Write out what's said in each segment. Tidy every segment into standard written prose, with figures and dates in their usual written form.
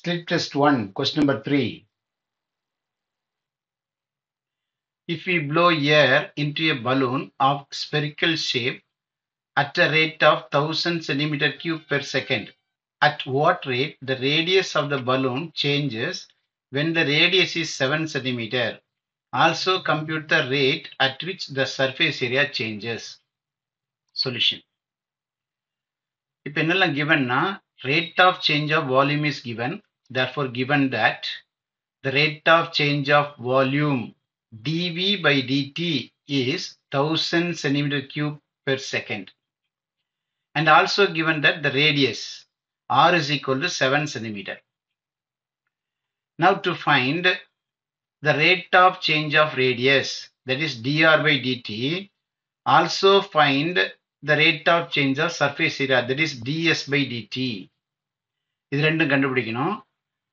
Slip test 1, question number 3. If we blow air into a balloon of spherical shape at a rate of 1000 centimeter cube per second, at what rate the radius of the balloon changes when the radius is 7 centimeter? Also compute the rate at which the surface area changes. Solution. இப்போ என்னெல்லாம் givenனா rate of change of volume is given. Therefore given that the rate of change of volume dV by dt is 1000 centimeter cube per second. And also given that the radius r is equal to 7 centimeter. Now to find the rate of change of radius, that is dr by dt, also find the rate of change of surface area, that is ds by dt. இது ரெண்டும் கண்டுபிடிக்கணும்.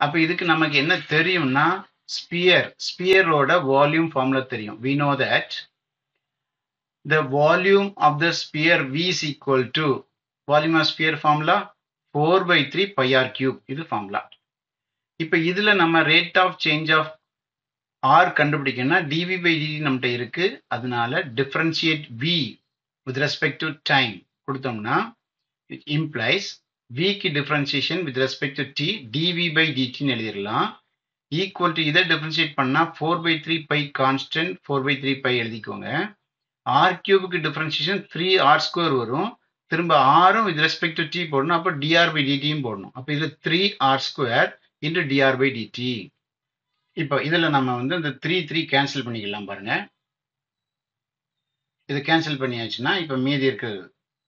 அப்ப இதுக்கு நமக்கு என்ன தெரியும்னா ஸ்பியரோட volume formula தெரியும். We know that the volume of the sphere V is equal to volume of sphere formula 4 by 3 pi r cube. இது ஃபார்முலா. இப்ப இதுல நம்ம rate of change of r கண்டுபிடிக்கணும்னா dv by dt நம்மகிட்ட இருக்கு. அதனால differentiate v with respect to time கொடுத்தோம்னா it implies v க்கு differentiation with respect to t dv by dt ன்னு எழுதிடலாம். equal to இதை differentiate பண்ணா 4 by 3 pi constant 4 by 3 pi எழுதிக்கோங்க. r cube differentiation 3r square வரும். திரும்ப r with respect to t போடணும். அப்ப dr by dt போடணும். அப்ப இது 3r square into dr by dt. இப்போ இதுல நம்ம வந்து இந்த 3 கேன்சல் பண்ணிக்கலாம் பாருங்க. இது கேன்சல் பண்ணியாச்சுன்னா இப்ப மீதி இருக்கிறது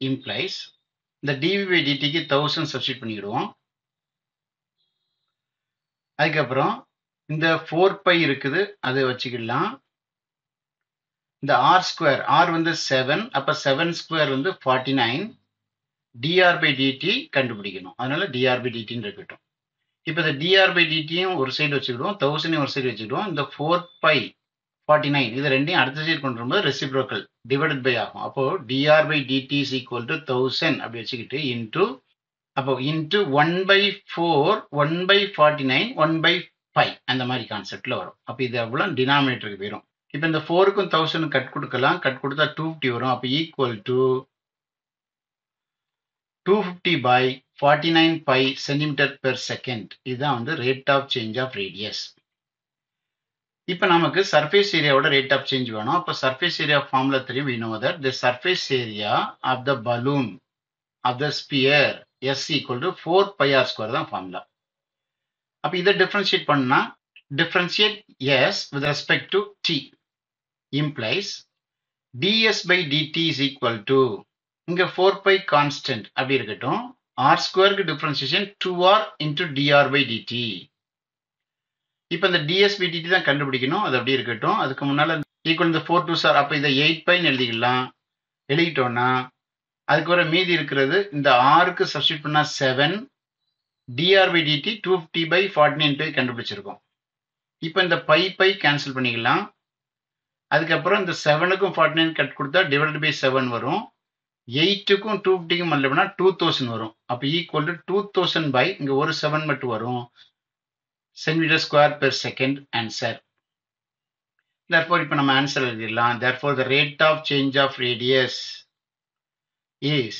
implies இந்த dv by dt க்கு 1000 சப்ஸ்டிட் பண்ணிடுவோம். அதுக்கப்புறம் இந்த 4 pi இருக்குது அதை வச்சுக்கலாம். இந்த r ஸ்கொயர் r வந்து 7, அப்ப 7 ஸ்கொயர் வந்து 49. dr by dt கண்டுபிடிக்கணும். அதனால dr by dt இருக்கட்டும். இப்போ இந்த dr by dt ஒரு சைடு வச்சுக்கிடுவோம், 1000 ஒரு சைடு வச்சுக்கிடுவோம். இந்த 4 pi 49 இது ரெண்டையும் அடுத்த சைடு கொண்டு வரும்போது ரெசிப்ரோக்கல் டிவைடட் பை ஆகும். அப்போ dr by dt is equal to 1000 அப்படி வச்சுக்கிட்டு இன்டு அப்போ into 1 by 4 1 by 49 1 by pi அந்த மாதிரி கான்செப்ட்ல வரும். அப்போ இது எவ்வளவு டினாமினேட்டருக்கு போயிடும். இப்போ இந்த 4க்கும் 1000 கட் கொடுக்கலாம். கட் கொடுத்தா 250 வரும். அப்போ equal to 250 by 49 pi centimeter per second. இதுதான் வந்து rate of change of radius. இப்போ நமக்கு சர்ஃபேஸ் ஏரியாவோட ரேட் ஆஃப் சேஞ்ச் வேணும். அப்போ சர்ஃபேஸ் ஏரியா ஃபார்முலா தெரியும். we know that the surface area of the balloon of the sphere s equal to 4 pi r square தான் formula. அப்ப இதை differentiate பண்ணா differentiate s with respect to t implies ds by dt is equal to இங்க 4 pi constant அப்படி இருக்கட்டும். r ஸ்கொயருக்கு differentiation 2r into dr by dt. இப்ப இந்த ds by dt தான் கண்டுபிடிக்கணும். அது அப்படி இருக்கட்டும். அதுக்கு முன்னால ஈக்குவல் இந்த 4 2s அப்ப இதை 8 pi ன்னு எழுதிக்கலாம். எழுதிட்டோம்னா அதுக்கு வர மீதி இருக்கிறது இந்த rக்கு சப்ஸ்டிட் பண்ணா 7 dr by dt 250 by 49 pi கண்டுபிடிச்சிருக்கோம். இப்போ இந்த pi கேன்சல் பண்ணிக்கலாம். அதுக்கப்புறம் இந்த 7க்கும் 49 கட் கொடுத்தா டிவைடட் பை 7 வரும். 8க்கும் 250க்கும் மல்டிப்ளை பண்ணா 2000 வரும். அப்ப ஈக்குவல் டு 2000 பை இங்க ஒரு 7 மட்டும் வரும். Centimetre square per second answer. therefore இப்போ நம்ம ஆன்சர் எழுதிடலாம். therefore the rate of change of radius is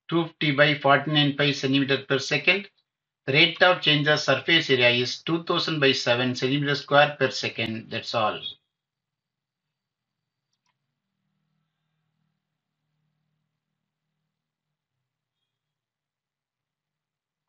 250 by 49 pi centimeter per second. The rate of change of surface area is 2000 by 7 centimeter square per second. That's all.